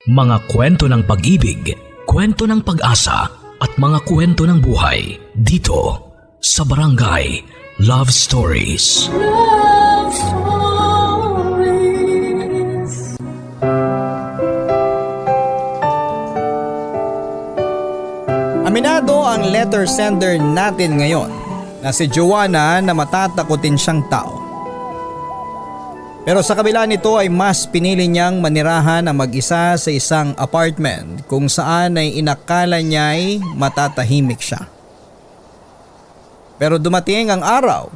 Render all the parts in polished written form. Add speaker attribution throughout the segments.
Speaker 1: Mga kwento ng pag-ibig, kwento ng pag-asa at mga kwento ng buhay dito sa Barangay Love Stories.
Speaker 2: Love Stories.
Speaker 3: Aminado ang letter sender natin ngayon na si Joanna na matatakotin siyang tao. Pero sa kabila nito ay mas pinili niyang manirahan ang mag-isa sa isang apartment kung saan ay inakala niya'y matatahimik siya. Pero dumating ang araw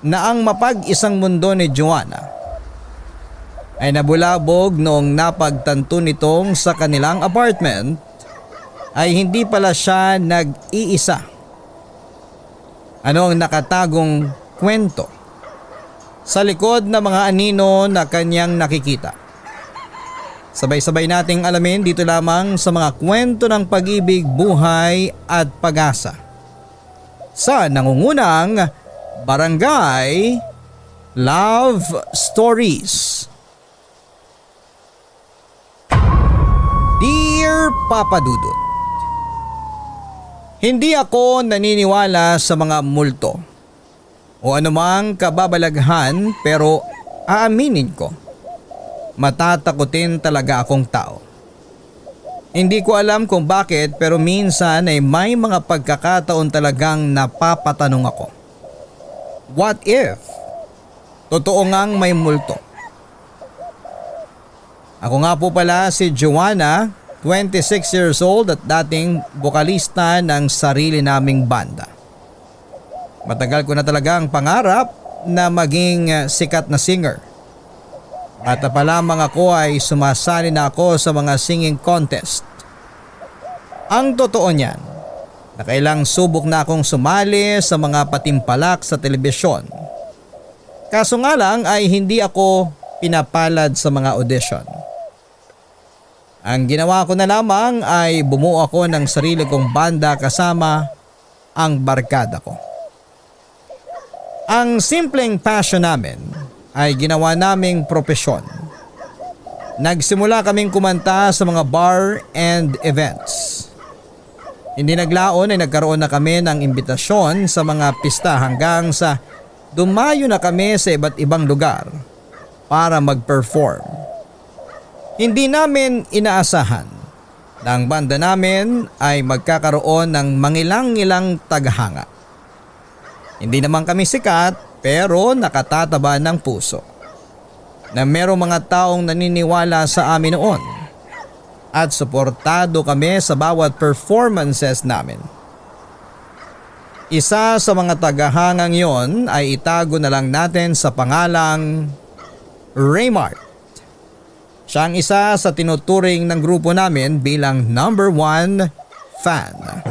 Speaker 3: na ang mapag-isang mundo ni Joanna ay nabulabog noong napagtanto nitong sa kanilang apartment ay hindi pala siya nag-iisa. Ano ang nakatagong kwento sa likod ng mga anino na kanyang nakikita? Sabay-sabay nating alamin dito lamang sa mga kwento ng pag-ibig, buhay at pag-asa sa nangungunang Barangay Love Stories. Dear Papa Dudut, hindi ako naniniwala sa mga multo o anumang kababalaghan, pero aaminin ko, matatakotin talaga akong tao. Hindi ko alam kung bakit, pero minsan ay may mga pagkakataon talagang napapatanong ako. What if totoo ngang may multo? Ako nga po pala si Joanna, 26 years old at dating bokalista ng sarili naming banda. Matagal ko na talagang pangarap na maging sikat na singer. Bata pa lamang ako ay sumasali na ako sa mga singing contest. Ang totoo niyan, nakailang subok na akong sumali sa mga patimpalak sa telebisyon. Kaso nga lang ay hindi ako pinapalad sa mga audition. Ang ginawa ko na lamang ay bumuo ako ng sarili kong banda kasama ang barkada ko. Ang simpleng passion namin ay ginawa naming propesyon. Nagsimula kaming kumanta sa mga bar and events. Hindi naglaon ay nagkaroon na kami ng imbitasyon sa mga pista hanggang sa dumayo na kami sa iba't ibang lugar para mag-perform. Hindi namin inaasahan na ang banda namin ay magkakaroon ng mangilang-ilang taghanga. Hindi naman kami sikat, pero nakatataba ng puso na merong mga taong naniniwala sa amin noon at suportado kami sa bawat performances namin. Isa sa mga tagahangang yon ay itago na lang natin sa pangalang Raymart. Siya ang isa sa tinuturing ng grupo namin bilang number 1 fan.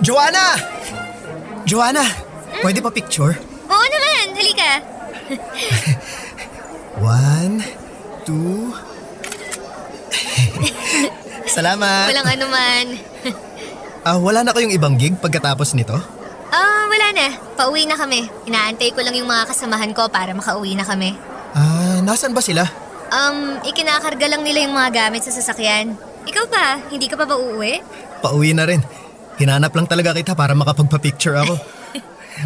Speaker 4: Joanna! Joanna! Pwede pa picture?
Speaker 5: Oo naman, halika.
Speaker 4: 1, 2... Salamat!
Speaker 5: Walang anuman.
Speaker 4: Wala na kayong ibang gig pagkatapos nito?
Speaker 5: Wala na. Pauwi na kami. Inaantay ko lang yung mga kasamahan ko para makauwi na kami.
Speaker 4: Nasaan ba sila?
Speaker 5: Ikinakarga lang nila yung mga gamit sa sasakyan. Ikaw pa, hindi ka pa ba uuwi?
Speaker 4: Pauwi na rin. Hinanap lang talaga kita para makapagpa-picture ako.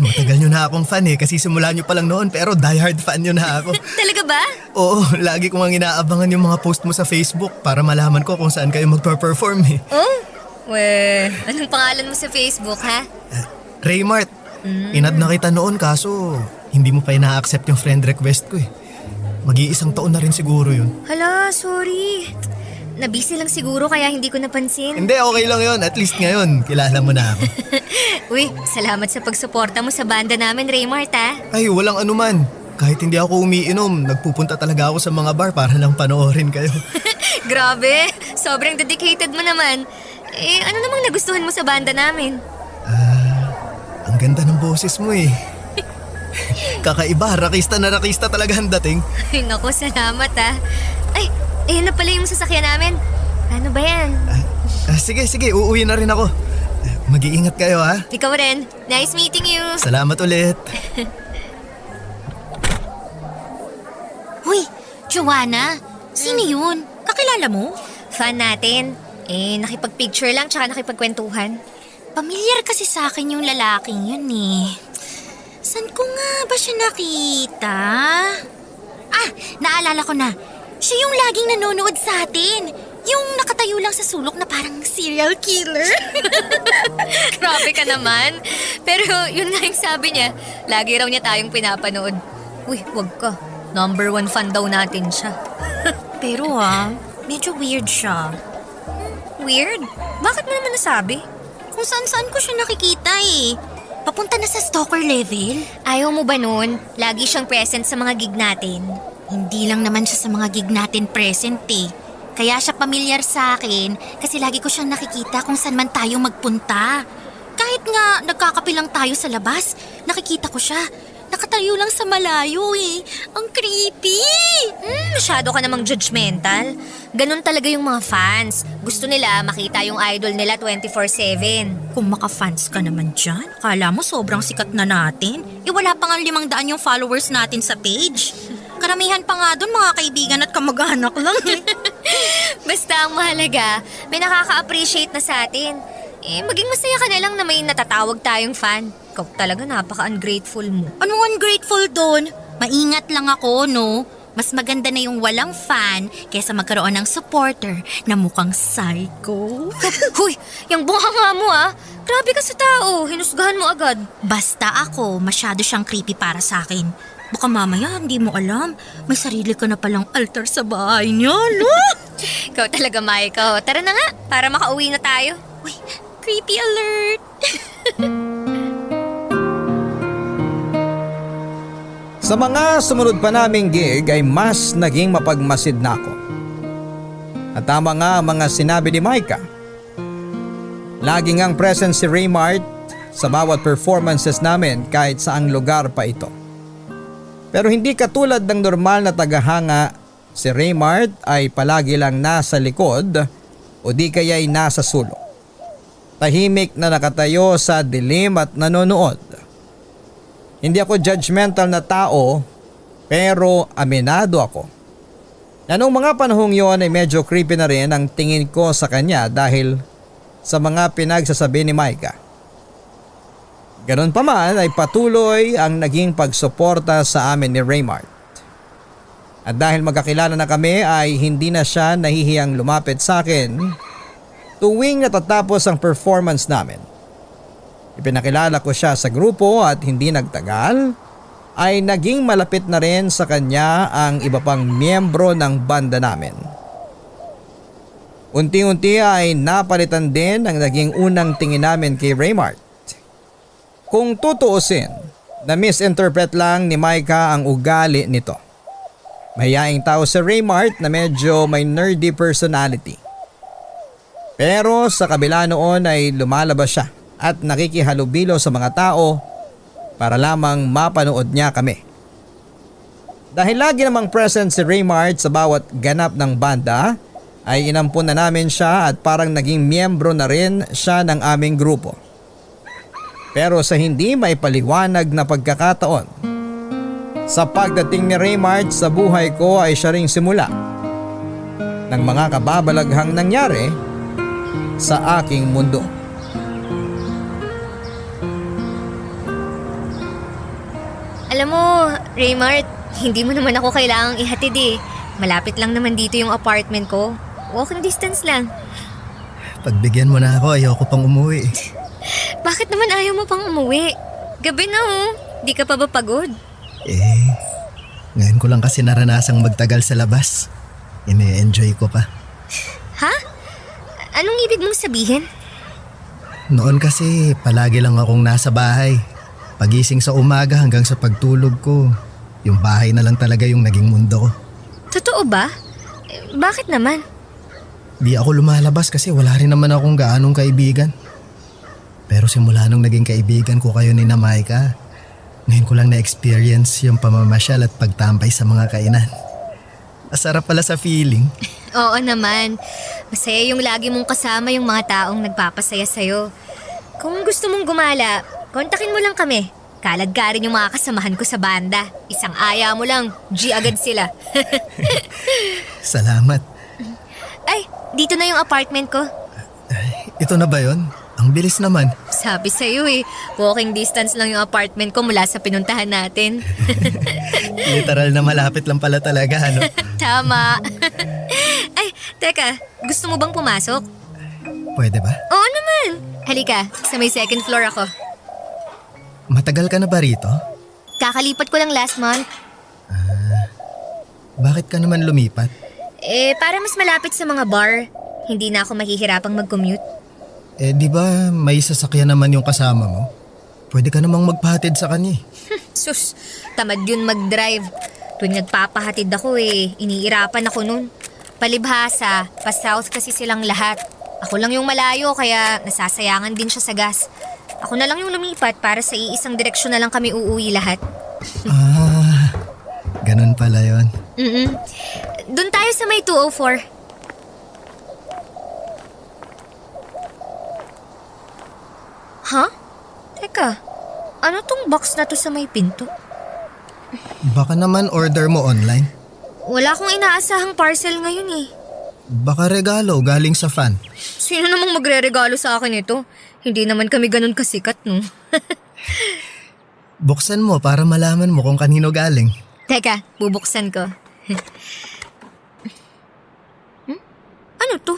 Speaker 4: Matagal nyo na akong fan kasi simula nyo pa lang noon, pero diehard fan nyo na ako.
Speaker 5: Talaga ba?
Speaker 4: Oo, lagi kong ang inaabangan yung mga post mo sa Facebook para malaman ko kung saan kayo magpa-perform eh.
Speaker 5: Oh? Weh, anong pangalan mo sa Facebook ha?
Speaker 4: Raymart, inad na kita noon kaso hindi mo pa ina-accept yung friend request ko eh. Mag-iisang taon na rin siguro yun.
Speaker 5: Hala, sorry. Nabisi lang siguro kaya hindi ko napansin.
Speaker 4: Hindi, okay lang yun. At least ngayon, kilala mo na ako.
Speaker 5: Uy, salamat sa pagsuporta mo sa banda namin, Raymart ha.
Speaker 4: Ay, walang anuman. Kahit hindi ako umiinom, nagpupunta talaga ako sa mga bar para lang panoorin kayo.
Speaker 5: Grabe, sobrang dedicated mo naman. Eh, ano namang nagustuhan mo sa banda namin?
Speaker 4: Ang ganda ng boses mo eh. Kakaiba, rakista na rakista talaga ang dating.
Speaker 5: Ay, naku, salamat ah. Ay, ayan na pala yung sasakyan namin. Ano ba yan?
Speaker 4: Sige, uuwi na rin ako. Mag-iingat kayo ha.
Speaker 5: Ikaw rin. Nice meeting you.
Speaker 4: Salamat ulit.
Speaker 2: Hoy, Joanna, sino yun? Kakilala mo?
Speaker 5: Fan natin. Eh, nakipag-picture lang tsaka nakipagkwentuhan.
Speaker 2: Pamilyar kasi sa akin yung lalaking yun eh. San ko nga ba siya nakita? Ah, naalala ko na. Siya yung laging nanonood sa atin. Yung nakatayo lang sa sulok na parang serial killer.
Speaker 5: Grabe ka naman. Pero yun nga yung sabi niya, lagi raw niya tayong pinapanood. Uy, wag ka. Number 1 fan daw natin siya.
Speaker 2: Pero medyo weird siya.
Speaker 5: Weird? Bakit mo naman nasabi?
Speaker 2: Kung saan-saan ko siya nakikita eh. Papunta na sa stalker level.
Speaker 5: Ayaw mo ba nun? Lagi siyang present sa mga gig natin.
Speaker 2: Hindi lang naman siya sa mga gig natin present eh. Kaya siya pamilyar sa akin kasi lagi ko siyang nakikita kung saan man tayo magpunta. Kahit nga nagkakape lang tayo sa labas, nakikita ko siya. Nakatayo lang sa malayo eh. Ang creepy!
Speaker 5: Masyado ka namang judgmental. Ganun talaga yung mga fans. Gusto nila makita yung idol nila 24/7.
Speaker 2: Kung maka-fans ka naman dyan, kala mo sobrang sikat na natin. Eh wala pa nga 500 yung followers natin sa page. Karamihan pa nga doon mga kaibigan at kamag-anak lang.
Speaker 5: Basta ang mahalaga, may nakaka-appreciate na sa atin. Eh, maging masaya ka na lang na may natatawag tayong fan. Ikaw talaga napaka-ungrateful mo.
Speaker 2: Anong ungrateful doon? Maingat lang ako, no? Mas maganda na yung walang fan kaysa magkaroon ng supporter na mukhang psycho.
Speaker 5: Huy, yung bunganga mo ah. Grabe ka sa tao, hinusgahan mo agad.
Speaker 2: Basta ako, masyado siyang creepy para sa akin. Baka mamaya hindi mo alam, may sarili ka na palang altar sa bahay niya, no?
Speaker 5: Ikaw talaga, Maiko. Tara na nga, para makauwi na tayo.
Speaker 2: Uy, creepy alert!
Speaker 3: Sa mga sumunod pa naming gig ay mas naging mapagmasid na ako. At tama nga ang mga sinabi ni Micah. Lagi ngang present si Raymart sa bawat performances namin kahit saang lugar pa ito. Pero hindi katulad ng normal na tagahanga, si Raymart ay palagi lang nasa likod o di kaya'y nasa sulok. Tahimik na nakatayo sa dilim at nanonood. Hindi ako judgmental na tao pero aminado ako. Na noong mga panahong yon ay medyo creepy na rin ang tingin ko sa kanya dahil sa mga pinagsasabi ni Micah. Ganon pa man ay patuloy ang naging pagsuporta sa amin ni Raymart. At dahil magkakilala na kami ay hindi na siya nahihiyang lumapit sa akin tuwing natatapos ang performance namin. Ipinakilala ko siya sa grupo at hindi nagtagal ay naging malapit na rin sa kanya ang iba pang miyembro ng banda namin. Unti-unti ay napalitan din ang naging unang tingin namin kay Raymart. Kung tutuusin, na-misinterpret lang ni Micah ang ugali nito. Mahiyaing tao si Raymart na medyo may nerdy personality. Pero sa kabila noon ay lumalabas siya at nakikihalubilo sa mga tao para lamang mapanood niya kami. Dahil lagi namang present si Raymart sa bawat ganap ng banda, ay inampun na namin siya at parang naging miyembro na rin siya ng aming grupo. Pero sa hindi maipaliwanag na pagkakataon, sa pagdating ni Raymart sa buhay ko ay siya ring simula ng mga kababalaghang nangyari sa aking mundo.
Speaker 5: Alam mo, Raymart, hindi mo naman ako kailangang ihatid eh. Malapit lang naman dito yung apartment ko. Walking distance lang.
Speaker 4: Pagbigyan mo na ako, ayoko pang umuwi.
Speaker 5: Bakit naman ayaw mo pang umuwi? Gabi na oh. Di ka pa ba pagod?
Speaker 4: Ngayon ko lang kasi naranasang magtagal sa labas. Ine-enjoy ko pa.
Speaker 5: Ha? Anong ibig mong sabihin?
Speaker 4: Noon kasi palagi lang akong nasa bahay. Pagising sa umaga hanggang sa pagtulog ko, yung bahay na lang talaga yung naging mundo ko.
Speaker 5: Totoo ba? Bakit naman?
Speaker 4: Di ako lumalabas kasi wala rin naman akong gaanong kaibigan. Pero simula nung naging kaibigan ko kayo ni Maika, ngayon ko lang na-experience yung pamamasyal at pagtambay sa mga kainan. Masarap pala sa feeling.
Speaker 5: Oo naman. Masaya yung lagi mong kasama yung mga taong nagpapasaya sa'yo. Kung gusto mong gumala, kontakin mo lang kami. Kalad ka rin yung mga kasamahan ko sa banda. Isang aya mo lang, G agad sila.
Speaker 4: Salamat.
Speaker 5: Ay, dito na yung apartment ko.
Speaker 4: Ito na ba yon? Ang bilis naman.
Speaker 5: Sabi sa'yo eh, walking distance lang yung apartment ko mula sa pinuntahan natin.
Speaker 4: Literal na malapit lang pala talaga, ano?
Speaker 5: Tama. Ay, teka, gusto mo bang pumasok?
Speaker 4: Pwede ba?
Speaker 5: Oo naman. Halika, sa may second floor ako.
Speaker 4: Matagal ka na ba rito?
Speaker 5: Kakalipat ko lang last month.
Speaker 4: Bakit ka naman lumipat?
Speaker 5: Para mas malapit sa mga bar. Hindi na ako mahihirapang mag-commute.
Speaker 4: Di ba may sasakyan naman yung kasama mo? Pwede ka namang magpahatid sa kanya.
Speaker 5: Sus, tamad yun mag-drive. Tuwing nagpapahatid ako iniirapan ako nun. Palibhasa, pa-south kasi silang lahat. Ako lang yung malayo kaya nasasayangan din siya sa gas. Ako na lang yung lumipat para sa iisang direksyon na lang kami uuwi lahat.
Speaker 4: Ganun pala yon.
Speaker 5: Doon tayo sa may 204. Ha? Teka, ano tong box na to sa may pinto?
Speaker 4: Baka naman order mo online.
Speaker 5: Wala akong inaasahang parcel ngayon eh.
Speaker 4: Baka regalo galing sa fan.
Speaker 5: Sino namang magre-regalo sa akin ito? Hindi naman kami ganun kasikat, no?
Speaker 4: Buksan mo para malaman mo kung kanino galing.
Speaker 5: Teka, bubuksan ko. Ano to?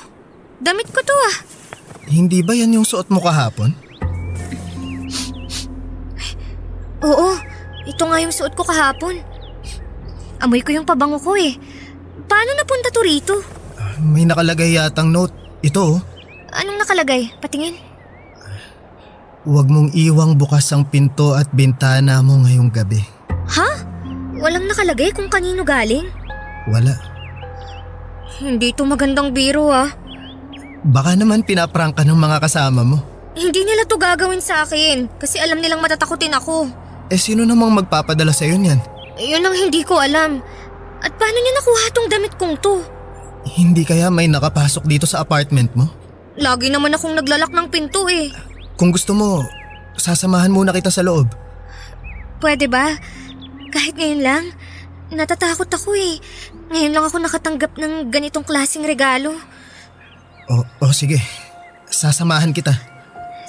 Speaker 5: Damit ko to ah.
Speaker 4: Hindi ba yan yung suot mo kahapon?
Speaker 5: Oo, ito nga yung suot ko kahapon. Amoy ko yung pabango ko eh. Paano napunta to rito?
Speaker 4: May nakalagay yatang note. Ito oh.
Speaker 5: Anong nakalagay? Patingin.
Speaker 4: Huwag mong iwang bukas ang pinto at bintana mo ngayong gabi.
Speaker 5: Ha? Walang nakalagay kung kanino galing?
Speaker 4: Wala.
Speaker 5: Hindi to magandang biro ah.
Speaker 4: Baka naman pinaprank ka ng mga kasama mo.
Speaker 5: Hindi nila to gagawin sa akin kasi alam nilang matatakutin ako.
Speaker 4: Sino namang magpapadala sa'yo niyan?
Speaker 5: Yun ang hindi ko alam. At paano niya nakuha tong damit kong to?
Speaker 4: Hindi kaya may nakapasok dito sa apartment mo?
Speaker 5: Lagi naman akong naglalak ng pinto eh.
Speaker 4: Kung gusto mo, sasamahan muna kita sa loob.
Speaker 5: Pwede ba? Kahit ngayon lang, natatakot ako eh. Ngayon lang ako nakatanggap ng ganitong klaseng regalo.
Speaker 4: O sige, sasamahan kita.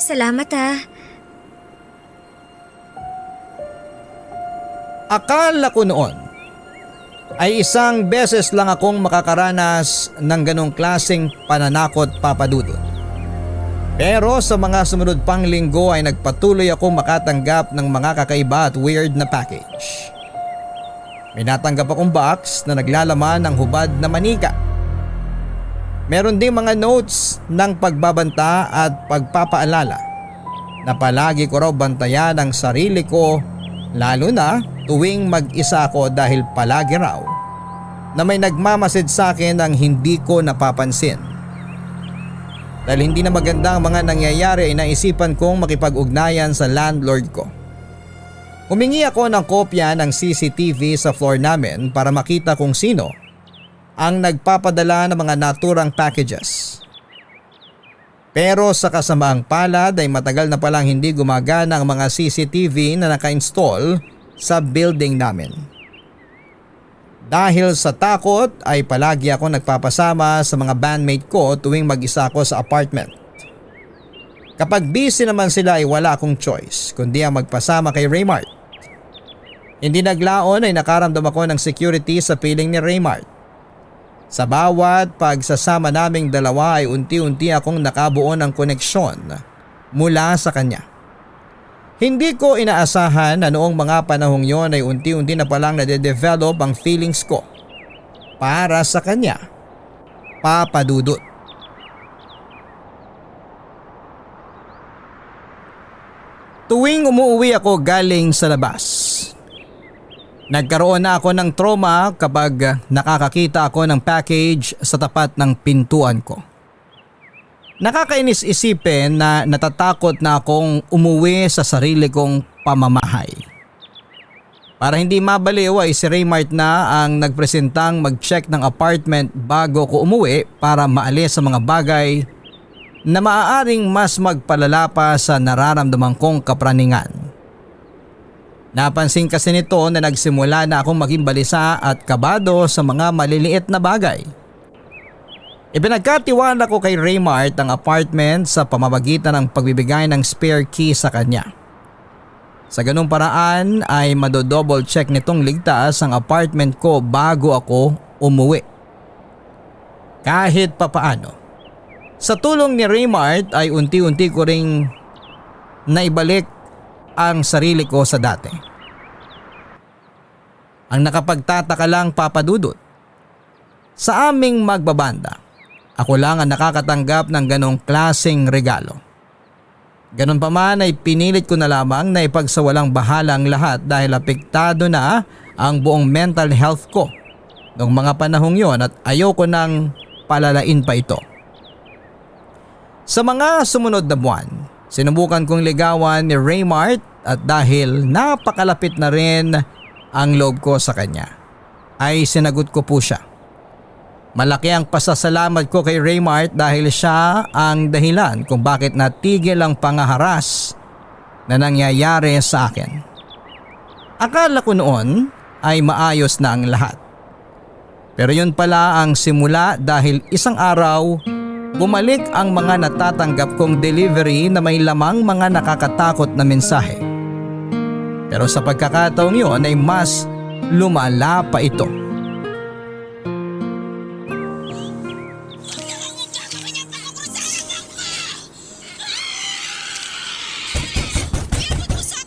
Speaker 5: Salamat ah.
Speaker 3: Akala ko noon ay isang beses lang akong makakaranas ng ganong klaseng pananakot, Papa Dudut. Pero sa mga sumunod pang linggo ay nagpatuloy akong makatanggap ng mga kakaiba at weird na package. May natanggap akong box na naglalaman ng hubad na manika. Meron ding mga notes ng pagbabanta at pagpapaalala na palagi ko raw bantayan ang sarili ko, lalo na tuwing mag-isa ako dahil palagi raw na may nagmamasid sa akin ang hindi ko napapansin. Dahil hindi na maganda ang mga nangyayari ay naisipan kong makipag-ugnayan sa landlord ko. Humingi ako ng kopya ng CCTV sa floor namin para makita kung sino ang nagpapadala ng mga naturang packages. Pero sa kasamaang palad ay matagal na palang hindi gumagana ang mga CCTV na naka-install sa building namin. Dahil sa takot ay palagi ako nagpapasama sa mga bandmate ko tuwing mag-isa ako sa apartment. Kapag busy naman sila ay wala akong choice kundi ang magpasama kay Raymart. Hindi naglaon ay nakaramdam ako ng security sa piling ni Raymart. Sa bawat pagsasama naming dalawa ay unti-unti akong nakabuo ng koneksyon mula sa kanya. Hindi ko inaasahan na noong mga panahong yon ay unti-unti na palang nade-develop ang feelings ko para sa kanya, Papa Dudut. Tuwing umuwi ako galing sa labas, Nagkaroon na ako ng trauma kapag nakakakita ako ng package sa tapat ng pintuan ko. Nakakainis isipin na natatakot na akong umuwi sa sarili kong pamamahay. Para hindi mabaliw ay si Raymart na ang nagpresentang mag-check ng apartment bago ko umuwi para maalis sa mga bagay na maaaring mas magpalala pa sa nararamdaman kong kapraningan. Napansin kasi nito na nagsimula na akong maging balisa at kabado sa mga maliliit na bagay. Ipinagkatiwala ko kay Raymart ang apartment sa pamamagitan ng pagbibigay ng spare key sa kanya. Sa ganung paraan ay madodouble check nitong ligtas ang apartment ko bago ako umuwi. Kahit papaano. Sa tulong ni Raymart ay unti-unti ko ring naibalik ang sarili ko sa dati. Ang nakapagtataka lang, Papa Dudut, sa aming magbabanda, ako lang ang nakakatanggap ng ganong klaseng regalo. Ganon pa man ay pinilit ko na lamang na ipagsawalang bahala ang lahat dahil apektado na ang buong mental health ko noong mga panahong yon at ayoko nang palalain pa ito. Sa mga sumunod na buwan, sinubukan kong ligawan ni Raymart at dahil napakalapit na rin ang loob ko sa kanya, ay sinagot ko po siya. Malaki ang pasasalamat ko kay Raymart dahil siya ang dahilan kung bakit natigil ang pangaharas na nangyayari sa akin. Akala ko noon ay maayos na ang lahat. Pero yun pala ang simula dahil isang araw bumalik ang mga natatanggap kong delivery na may lamang mga nakakatakot na mensahe. Pero sa pagkakataong yun ay mas lumala pa ito.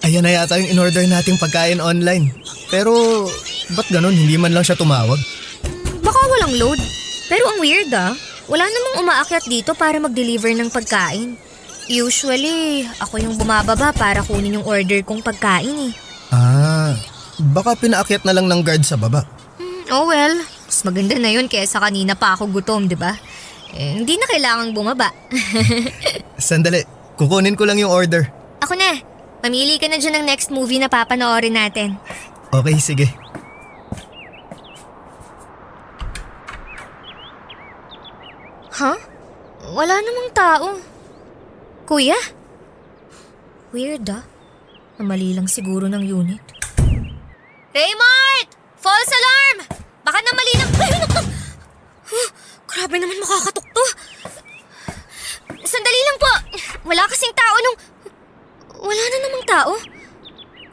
Speaker 4: Ayan na yata yung in-order nating pagkain online. Pero ba't ganun, hindi man lang siya tumawag?
Speaker 5: Baka walang load. Pero ang weird wala namang umaakyat dito para mag-deliver ng pagkain. Usually, ako yung bumababa para kunin yung order kong pagkain
Speaker 4: Baka pinaakyat na lang ng guard sa baba.
Speaker 5: Oh well, mas maganda na yun kaysa kanina pa ako gutom, di ba? Hindi na kailangang bumaba.
Speaker 4: Sandali, kukunin ko lang yung order.
Speaker 5: Ako na, mamili ka na dyan ng next movie na papanoorin natin.
Speaker 4: Okay, sige.
Speaker 5: Huh? Wala namang tao. Kuya? Weird Namali lang siguro ng unit. Raymart! False alarm! Baka namali lang... Ay, naku! Grabe naman makakatok to. Sandali lang po. Wala kasing tao nung... Wala na namang tao.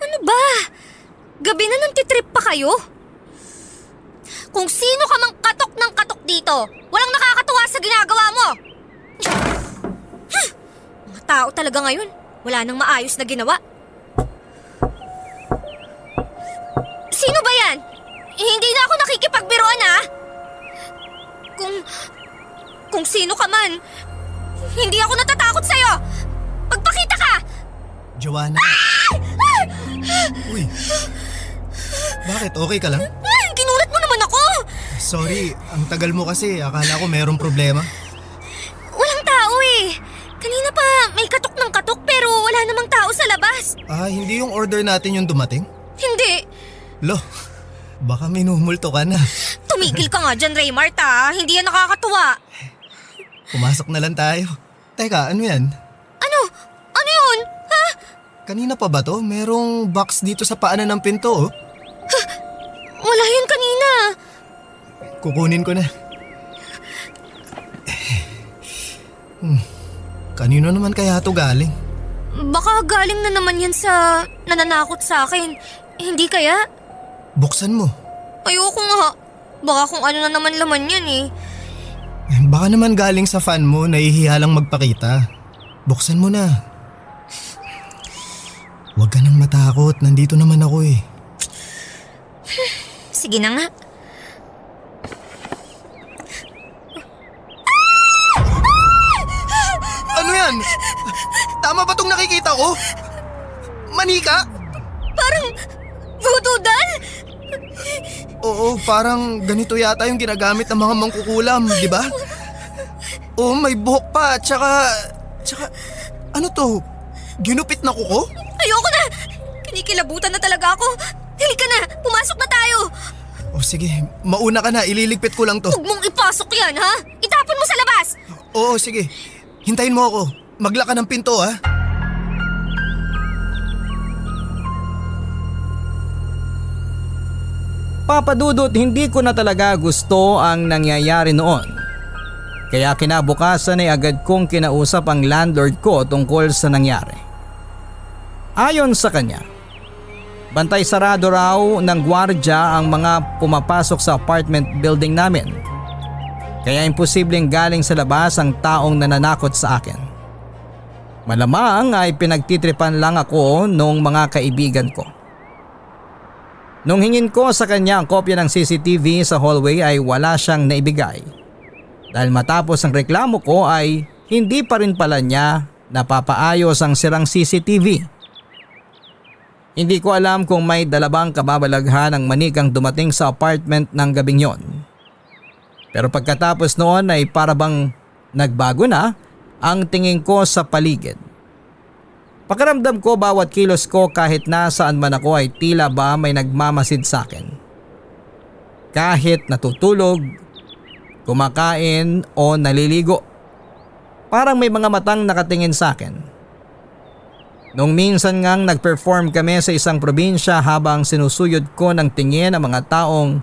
Speaker 5: Ano ba? Gabi na nang titrip pa kayo? Kung sino ka mang katok ng katok dito, walang nakakatuwa sa ginagawa mo. Mga tao talaga ngayon. Wala nang maayos na ginawa. Sino ba yan? Hindi na ako nakikipagbiroan Kung sino ka man, hindi ako natatakot sa'yo. Magpakita ka!
Speaker 4: Joanna. Uy. Bakit? Okay ka lang?
Speaker 5: Ginulat mo naman ako!
Speaker 4: Sorry, ang tagal mo kasi. Akala ko merong problema.
Speaker 5: Walang tao Kanina pa may katok ng katok pero wala namang tao sa labas.
Speaker 4: Hindi yung order natin yung dumating?
Speaker 5: Hindi.
Speaker 4: Lo, baka minumulto ka na.
Speaker 5: Tumigil ka nga dyan, Raymart Hindi yan nakakatuwa.
Speaker 4: Pumasok na lang tayo. Teka, ano yan?
Speaker 5: Ano? Ano yun? Ha?
Speaker 4: Kanina pa ba to? Merong box dito sa paanan ng pinto
Speaker 5: Wala yun kanina.
Speaker 4: Kukunin ko na. Kanino naman kaya to galing?
Speaker 5: Baka galing na naman yan sa nananakot sa akin. Hindi kaya?
Speaker 4: Buksan mo.
Speaker 5: Ayoko nga. Baka kung ano na naman laman yan
Speaker 4: Baka naman galing sa fan mo, nahihiya lang magpakita. Buksan mo na. Huwag ka nang matakot, nandito naman ako
Speaker 5: Sige na nga.
Speaker 4: Ano yan? Tama ba tong nakikita ko? Manika?
Speaker 5: Parang voodoo doll?
Speaker 4: Oo, parang ganito yata yung ginagamit ng mga mangkukulam, di ba? Oo, may buhok pa, tsaka, ano to? Ginupit na kuko?
Speaker 5: Ayoko na! Kinikilabutan na talaga ako. Halika na, pumasok na tayo.
Speaker 4: O sige, mauna ka na, ililigpit ko lang to.
Speaker 5: Huwag mong ipasok yan, ha? Itapon mo sa labas!
Speaker 4: Oo, sige. Hintayin mo ako. Maglaka ng pinto, ha?
Speaker 3: Papa Dudut, hindi ko na talaga gusto ang nangyayari noon. Kaya kinabukasan ay agad kong kinausap ang landlord ko tungkol sa nangyari. Ayon sa kanya, bantay sarado raw ng gwardya ang mga pumapasok sa apartment building namin. Kaya imposibleng galing sa labas ang taong nananakot sa akin. Malamang ay pinagtitripan lang ako nung mga kaibigan ko. Nung hingin ko sa kanya ang kopya ng CCTV sa hallway ay wala siyang naibigay. Dahil matapos ang reklamo ko ay hindi pa rin pala niya napapaayos ang sirang CCTV. Hindi ko alam kung may dalabang kababalaghan ang manikang dumating sa apartment ng gabing yon. Pero pagkatapos noon ay parabang nagbago na ang tingin ko sa paligid. Pakiramdam ko bawat kilos ko kahit nasaan man ako ay tila ba may nagmamasid sa akin. Kahit natutulog, kumakain o naliligo, parang may mga matang nakatingin sa akin. Nung minsan ngang nag-perform kami sa isang probinsya habang sinusuyod ko ng tingin ang mga taong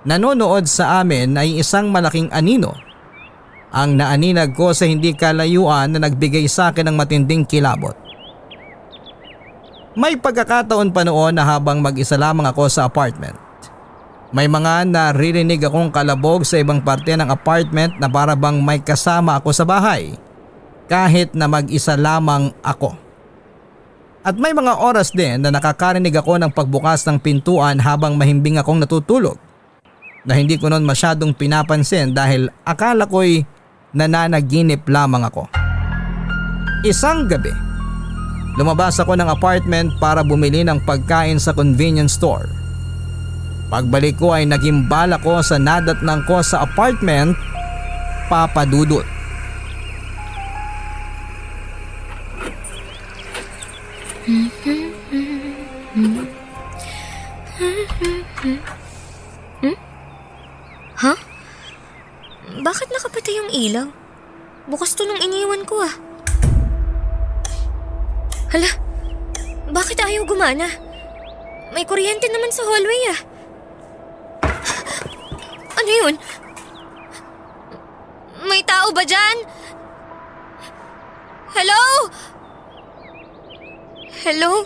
Speaker 3: nanonood sa amin ay isang malaking anino. Ang naaninag ko sa hindi kalayuan na nagbigay sa akin ng matinding kilabot. May pagkakataon pa noon na habang mag-isa lamang ako sa apartment. May mga naririnig akong kalabog sa ibang parte ng apartment na para bang may kasama ako sa bahay kahit na mag-isa lamang ako. At may mga oras din na nakakarinig ako ng pagbukas ng pintuan habang mahimbing akong natutulog na hindi ko noon masyadong pinapansin dahil akala ko'y nananaginip lamang ako. Isang gabi, lumabas ako ng apartment para bumili ng pagkain sa convenience store. Pagbalik ko ay nagimbala ko sa nadatnang ko sa apartment, Papa Dudut.
Speaker 5: Ha? Bakit nakapatay yung ilaw? Bukas to nung iniwan ko ah. Hala, bakit ayaw gumana? May kuryente naman sa hallway ah. Ano yun? May tao ba dyan? Hello? Hello?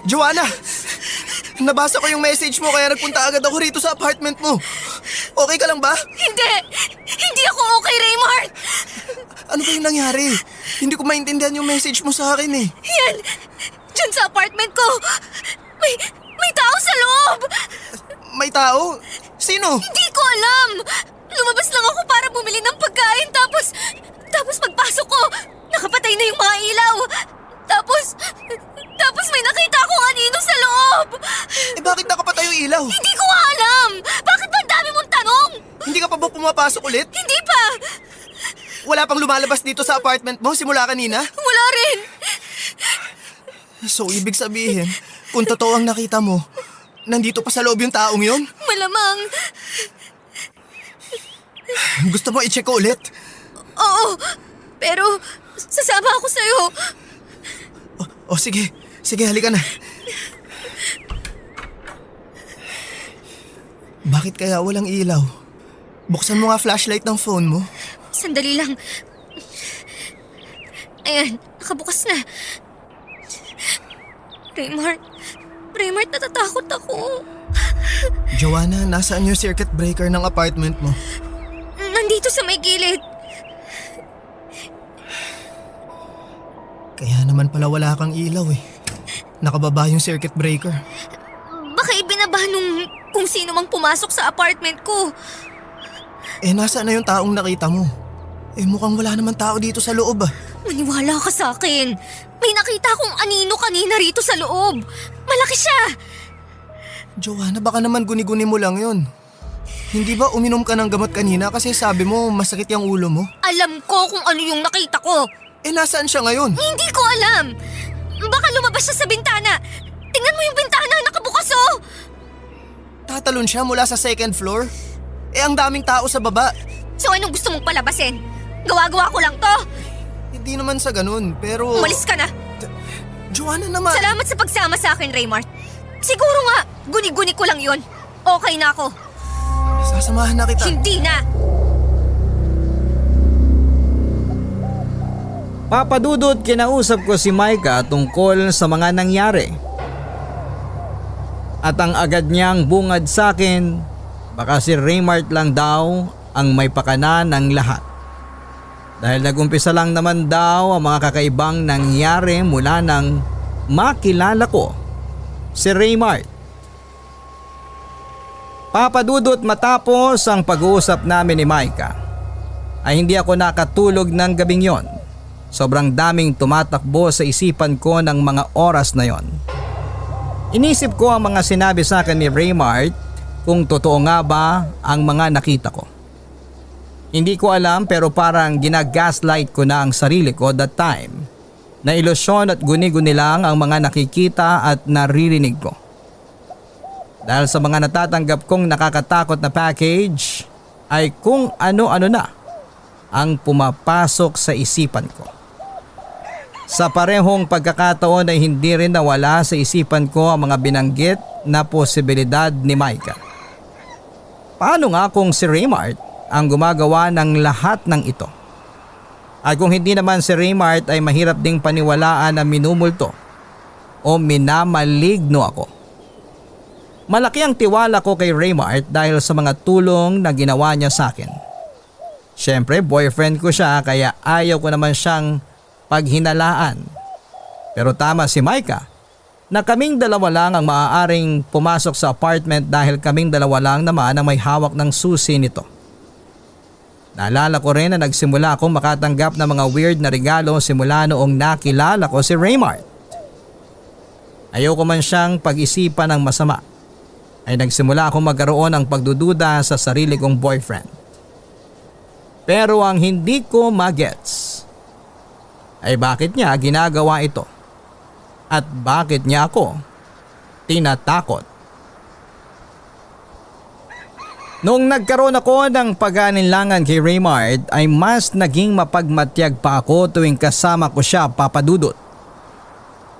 Speaker 4: Joanna! Nabasa ko yung message mo kaya nagpunta agad ako rito sa apartment mo. Okay ka lang ba?
Speaker 5: Hindi! Hindi ako okay, Raymart!
Speaker 4: Ano ba yung nangyari? Hindi ko maintindihan yung message mo sa akin eh.
Speaker 5: Yan! Diyan sa apartment ko! May tao sa loob!
Speaker 4: May tao? Sino?
Speaker 5: Hindi ko alam! Lumabas lang ako para bumili ng pagkain tapos pagpasok ko, nakapatay na yung mga ilaw. Tapos may nakita akong anino sa loob!
Speaker 4: Eh bakit nakapatay yung ilaw?
Speaker 5: Hindi ko alam! Bakit ba ang dami mong tanong?
Speaker 4: Hindi ka pa ba pumapasok ulit?
Speaker 5: Hindi pa!
Speaker 4: Wala pang lumalabas dito sa apartment mo simula kanina?
Speaker 5: Wala rin!
Speaker 4: So ibig sabihin, kung totoo ang nakita mo, nandito pa sa loob yung taong yun?
Speaker 5: Malamang!
Speaker 4: Gusto mo i-check ko ulit?
Speaker 5: Oo! Pero sasama ako sa'yo!
Speaker 4: O sige, halika na. Bakit kaya walang ilaw? Buksan mo nga flashlight ng phone mo.
Speaker 5: Sandali lang. Ayan, nakabukas na. Raymart, natatakot ako.
Speaker 4: Joanna, nasaan yung circuit breaker ng apartment mo?
Speaker 5: Nandito sa may gilid.
Speaker 4: Kaya naman pala wala kang ilaw eh. Nakababa yung circuit breaker.
Speaker 5: Baka ibinaba nung kung sino mang pumasok sa apartment ko.
Speaker 4: Nasaan na yung taong nakita mo? Mukhang wala naman tao dito sa loob ah.
Speaker 5: Maniwala ka sa akin. May nakita akong anino kanina rito sa loob. Malaki siya.
Speaker 4: Joanna, baka naman guni-guni mo lang yun. Hindi ba uminom ka ng gamot kanina kasi sabi mo masakit yung ulo mo?
Speaker 5: Alam ko kung ano yung nakita ko.
Speaker 4: Nasaan siya ngayon?
Speaker 5: Hindi ko alam. Baka lumabas siya sa bintana. Tingnan mo yung bintana, nakabukas oh.
Speaker 4: Tatalon siya mula sa second floor? Ang daming tao sa baba.
Speaker 5: So anong gusto mong palabasin? Gawa-gawa ko lang to.
Speaker 4: Hindi naman sa ganun, pero...
Speaker 5: Umalis ka na.
Speaker 4: Joanna naman.
Speaker 5: Salamat sa pagsama sa akin, Raymart. Siguro nga, guni-guni ko lang yun. Okay na ako.
Speaker 4: Sasamahan na kita.
Speaker 5: Hindi na.
Speaker 3: Papadudot, kinausap ko si Micah tungkol sa mga nangyari. At ang agad niyang bungad sa akin, baka si Raymart lang daw ang may pakana ng lahat. Dahil nagumpisa lang naman daw ang mga kakaibang nangyari mula nang makilala ko si Raymart. Papadudot, matapos ang pag-uusap namin ni Micah, ay hindi ako nakatulog ng gabing yon. Sobrang daming tumatakbo sa isipan ko ng mga oras na yon. Inisip ko ang mga sinabi sa akin ni Raymart kung totoo nga ba ang mga nakita ko. Hindi ko alam, pero parang ginagaslight ko na ang sarili ko that time na ilusyon at guni-guni lang ang mga nakikita at naririnig ko. Dahil sa mga natatanggap kong nakakatakot na package ay kung ano-ano na ang pumapasok sa isipan ko. Sa parehong pagkakataon ay hindi rin nawala sa isipan ko ang mga binanggit na posibilidad ni Micah. Paano nga kung si Raymart ang gumagawa ng lahat ng ito? At kung hindi naman si Raymart ay mahirap ding paniwalaan na minumulto o minamaligno ako. Malaki ang tiwala ko kay Raymart dahil sa mga tulong na ginawa niya sa akin. Siyempre, boyfriend ko siya kaya ayaw ko naman siyang paghinalaan. Pero tama si Micah na kaming dalawa lang ang maaaring pumasok sa apartment dahil kaming dalawa lang naman ang may hawak ng susi nito. Naalala ko rin na nagsimula akong makatanggap ng mga weird na regalo simula noong nakilala ko si Raymart. Ayoko man siyang pag-isipan ng masama, ay nagsimula akong magkaroon ng pagdududa sa sarili kong boyfriend. Pero ang hindi ko magets ay bakit niya ginagawa ito at bakit niya ako tinatakot. Noong nagkaroon ako ng pag-aalinlangan kay Raymart ay mas naging mapagmatyag pa ako tuwing kasama ko siya, papadudot.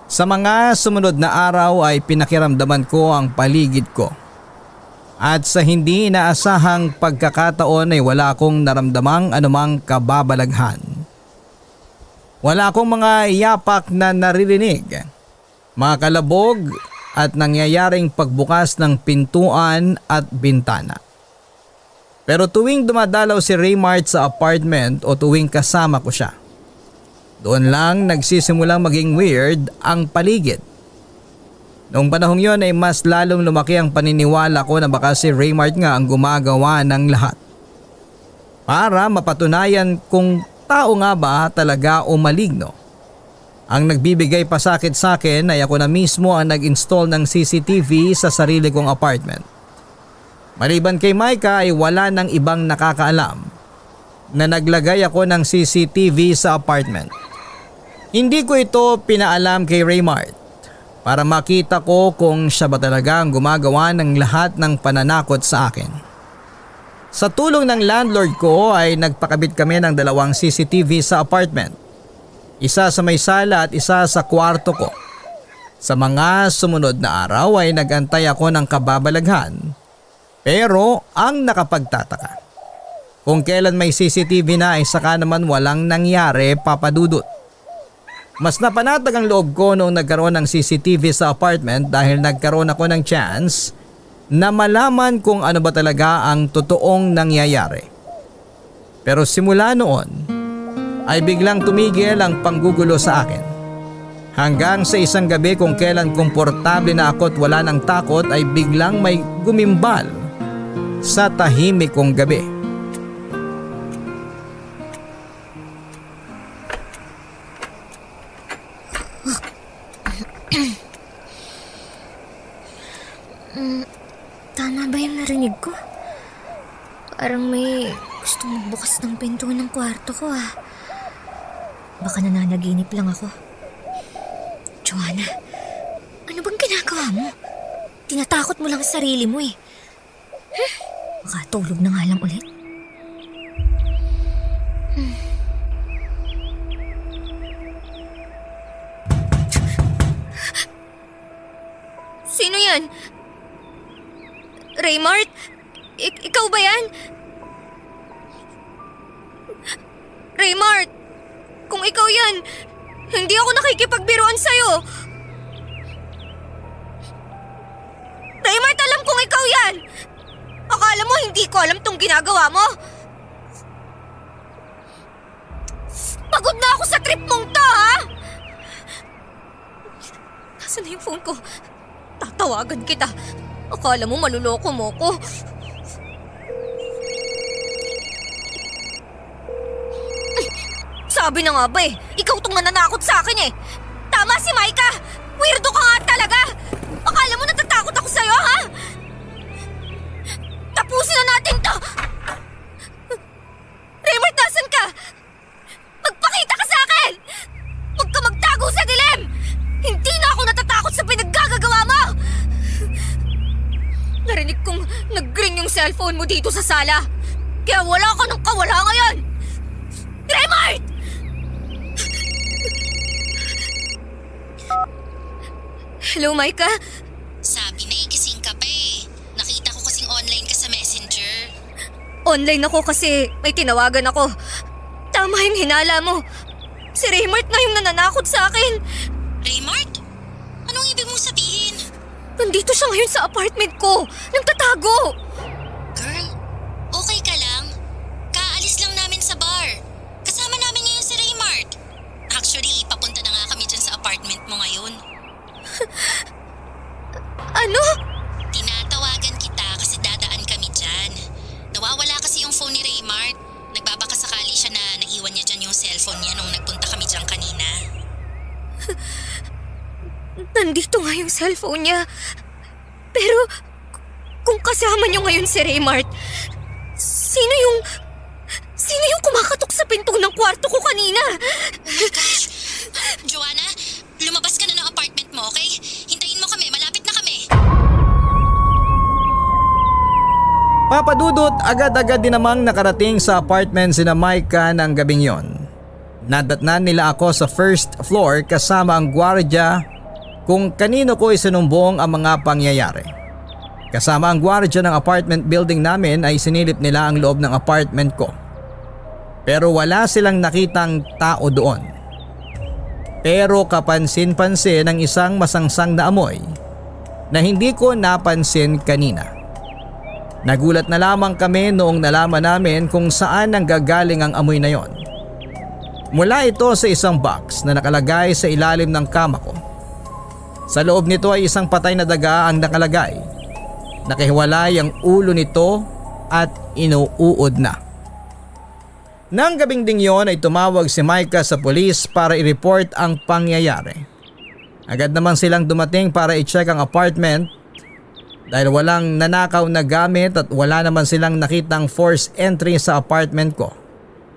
Speaker 3: Sa mga sumunod na araw ay pinakiramdaman ko ang paligid ko. At sa hindi inaasahang pagkakataon ay wala akong naramdamang anumang kababalaghan. Wala akong mga yapak na naririnig, mga kalabog at nangyayaring pagbukas ng pintuan at bintana. Pero tuwing dumadalaw si Raymart sa apartment o tuwing kasama ko siya, doon lang nagsisimulang maging weird ang paligid. Noong panahong yon ay mas lalong lumaki ang paniniwala ko na baka si Raymart nga ang gumagawa ng lahat. Para mapatunayan kung tao nga ba talaga o maligno. Ang nagbibigay pasakit sa akin ay ako na mismo ang nag-install ng CCTV sa sarili kong apartment. Maliban kay Micah ay wala nang ibang nakakaalam na naglagay ako ng CCTV sa apartment. Hindi ko ito pinaalam kay Raymart para makita ko kung siya ba talaga ang gumagawa ng lahat ng pananakot sa akin. Sa tulong ng landlord ko ay nagpakabit kami ng 2 CCTV sa apartment. Isa sa may sala at isa sa kwarto ko. Sa mga sumunod na araw ay nagantay ako ng kababalaghan. Pero ang nakapagtataka, kung kailan may CCTV na ay saka naman walang nangyari, papadudot. Mas napanatag ang loob ko noong nagkaroon ng CCTV sa apartment dahil nagkaroon ako ng chance na malaman kung ano ba talaga ang totoong nangyayari. Pero simula noon ay biglang tumigil ang panggugulo sa akin. Hanggang sa isang gabi kung kailan komportable na ako at wala ng takot ay biglang may gumimbal sa tahimik kong gabi.
Speaker 5: Tama ba yung narinig ko? Parang may gustong magbukas ng pinto ng kwarto ko ah. Baka nananaginip lang ako. Joanna, ano bang ginagawa mo? Tinatakot mo lang ang sarili mo eh. Makatulog na nga lang ulit. Sino yan? Raymart? Ikaw ba yan? Raymart! Kung ikaw yan, hindi ako nakikipagbiruan sa'yo. Raymart, alam kong ikaw yan! Akala mo hindi ko alam tong ginagawa mo? Pagod na ako sa trip mong to, ha? Nasaan na yung phone ko? Tatawagan kita. Akala mo maluloko mo ko. Sabi na nga ba eh, ikaw tong nananakot sa akin eh. Tama si Maika! Weirdo ka nga talaga! Akala mo natatakot ako sa'yo, ha? Tapusin na natin to! Raymart, nasan ka? Magpakita ka sa akin! Huwag ka magtago sa dilim! Hindi na ako natatakot sa pinaggagawa mo! Narinig kong nag-ring yung cellphone mo dito sa sala. Kaya wala ka ng kawala ngayon! Raymart! Hello, Maika?
Speaker 2: Sabi na gising ka pa eh. Nakita ko kasing online ka sa Messenger.
Speaker 5: Online ako kasi may tinawagan ako. Tama yung hinala mo. Si Raymart na yung nananakot sa akin.
Speaker 2: Raymart? Anong ibig mong sabihin?
Speaker 5: Nandito siya ngayon sa apartment ko. Nagtatago.
Speaker 2: Girl, okay ka lang? Kaalis lang namin sa bar. Kasama namin ngayon si Raymart. Actually, papunta na nga kami dyan sa apartment mo ngayon.
Speaker 5: Ano?
Speaker 2: Tinatawagan kita kasi dadaan kami dyan. Nawawala kasi yung phone ni Raymart. Nagbabaka sakali siya na naiwan niya dyan yung cellphone niya nung nagpunta kami dyan kanina.
Speaker 5: Nandito nga yung cellphone niya. Pero kung kasama niyo ngayon si Raymart, sino yung kumakatok sa pinto ng kwarto ko kanina?
Speaker 2: Joanna, lumabas ka na ng apartment mo, okay? Hintayin mo kami, malapit na kami.
Speaker 3: Papadudot, agad-agad din namang nakarating sa apartment sina Maika ng gabing yon. Nadatnan nila ako sa first floor kasama ang gwardiya kung kanino ko isinumbong ang mga pangyayari. Kasama ang gwardiya ng apartment building namin ay sinilip nila ang loob ng apartment ko. Pero wala silang nakitang tao doon. Pero kapansin-pansin ang isang masangsang na amoy na hindi ko napansin kanina. Nagulat na lamang kami noong nalaman namin kung saan nanggagaling ang amoy na yon. Mula ito sa isang box na nakalagay sa ilalim ng kama ko. Sa loob nito ay isang patay na daga ang nakalagay. Nakahiwalay ang ulo nito at inuuod na. Nang gabing ding yon ay tumawag si Maika sa pulis para i-report ang pangyayari. Agad naman silang dumating para i-check ang apartment dahil walang nanakaw na gamit at wala naman silang nakitang forced entry sa apartment ko.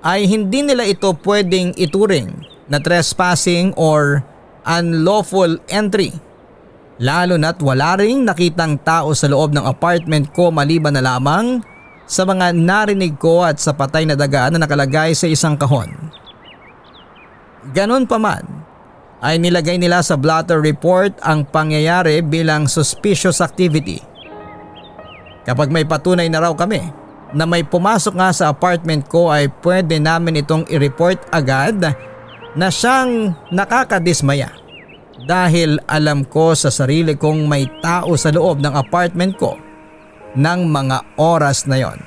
Speaker 3: Ay hindi nila ito pwedeng ituring na trespassing or unlawful entry. Lalo na't wala ring nakitang tao sa loob ng apartment ko maliban na lamang sa mga narinig ko at sa patay na daga na nakalagay sa isang kahon. Ganon pa man, ay nilagay nila sa blotter report ang pangyayari bilang suspicious activity. Kapag may patunay na raw kami na may pumasok nga sa apartment ko ay pwede namin itong i-report agad na siyang nakakadismaya. Dahil alam ko sa sarili kong may tao sa loob ng apartment ko ng mga oras na yon.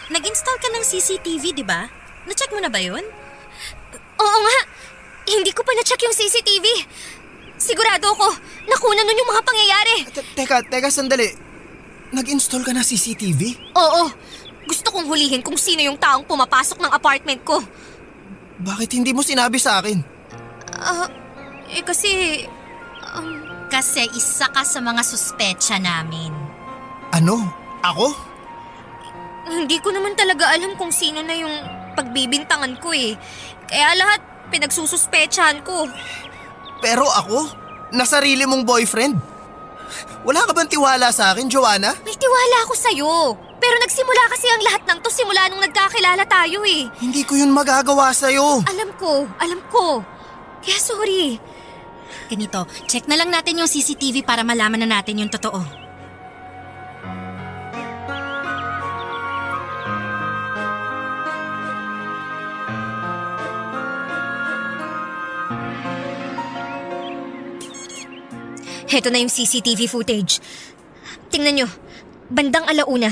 Speaker 2: Nag-install ka ng CCTV, di ba? Na-check mo na ba yun?
Speaker 5: Oo nga! Hindi ko pa na-check yung CCTV. Sigurado ako, nakuna nun yung mga pangyayari.
Speaker 4: Teka, sandali. Nag-install ka na CCTV?
Speaker 5: Oo, gusto kong hulihin kung sino yung taong pumapasok ng apartment ko.
Speaker 4: Bakit hindi mo sinabi sa akin?
Speaker 5: Kasi...
Speaker 2: Kasi isa ka sa mga suspecha namin.
Speaker 4: Ano? Ako?
Speaker 5: Hindi ko naman talaga alam kung sino na yung pagbibintangan ko eh. Kaya lahat pinagsususpetsahan ko.
Speaker 4: Pero ako? Na sarili mong boyfriend? Wala ka bang tiwala sa akin, Joanna?
Speaker 5: May tiwala ako sa'yo. Pero nagsimula kasi ang lahat ng to simula nung nagkakilala tayo eh.
Speaker 4: Hindi ko yun magagawa sa'yo.
Speaker 5: Alam ko. Kaya sorry.
Speaker 2: Ganito, check na lang natin yung CCTV para malaman na natin yung totoo.
Speaker 5: Heto na yung CCTV footage. Tingnan nyo, bandang alauna,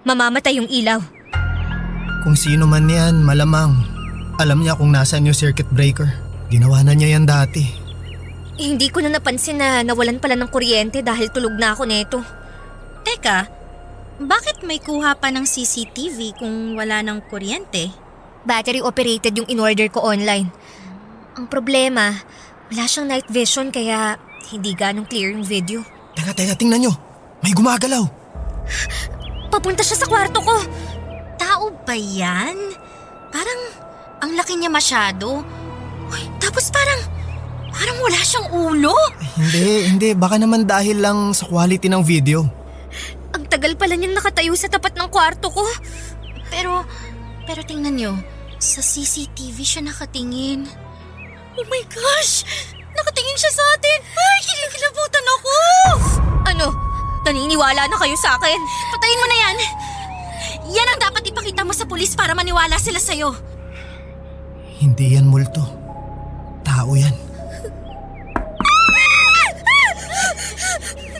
Speaker 5: mamamatay yung ilaw.
Speaker 4: Kung sino man yan, malamang. Alam niya kung nasaan yung circuit breaker. Ginawa na niya yan dati.
Speaker 5: Hindi ko na napansin na nawalan pala ng kuryente dahil tulog na ako neto.
Speaker 2: Teka, bakit may kuha pa ng CCTV kung wala ng kuryente?
Speaker 5: Battery operated yung in-order ko online. Ang problema, wala siyang night vision kaya hindi ganong clear yung video.
Speaker 4: Teka, tingnan nyo. May gumagalaw.
Speaker 5: Papunta siya sa kwarto ko.
Speaker 2: Tao ba yan? Parang ang laki niya masyado. Uy, tapos parang wala siyang ulo.
Speaker 4: Hindi. Baka naman dahil lang sa quality ng video.
Speaker 5: Ang tagal pala niyang nakatayo sa tapat ng kwarto ko.
Speaker 2: Pero tingnan niyo, sa CCTV siya nakatingin. Oh my gosh! Nakatingin siya sa atin! Ay, kinikilabutan ako!
Speaker 5: Ano? Naniniwala na kayo sa akin?
Speaker 2: Patayin mo na yan! Yan ang dapat ipakita mo sa pulis para maniwala sila sa'yo.
Speaker 4: Hindi yan multo. Tao yan.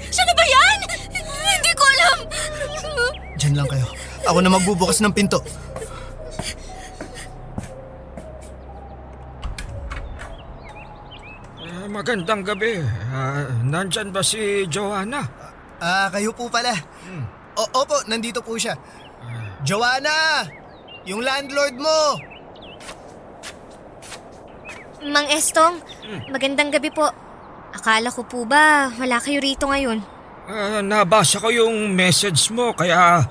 Speaker 2: Siya na ba yan? Hindi ko alam!
Speaker 4: Diyan lang kayo. Ako na magbubukas ng pinto.
Speaker 6: Magandang gabi. Nandyan ba si Joanna?
Speaker 4: Kayo po pala. Opo, nandito po siya. Joanna! Yung landlord mo!
Speaker 5: Mang Estong, magandang gabi po. Akala ko po ba wala kayo rito ngayon?
Speaker 6: Nabasa ko yung message mo kaya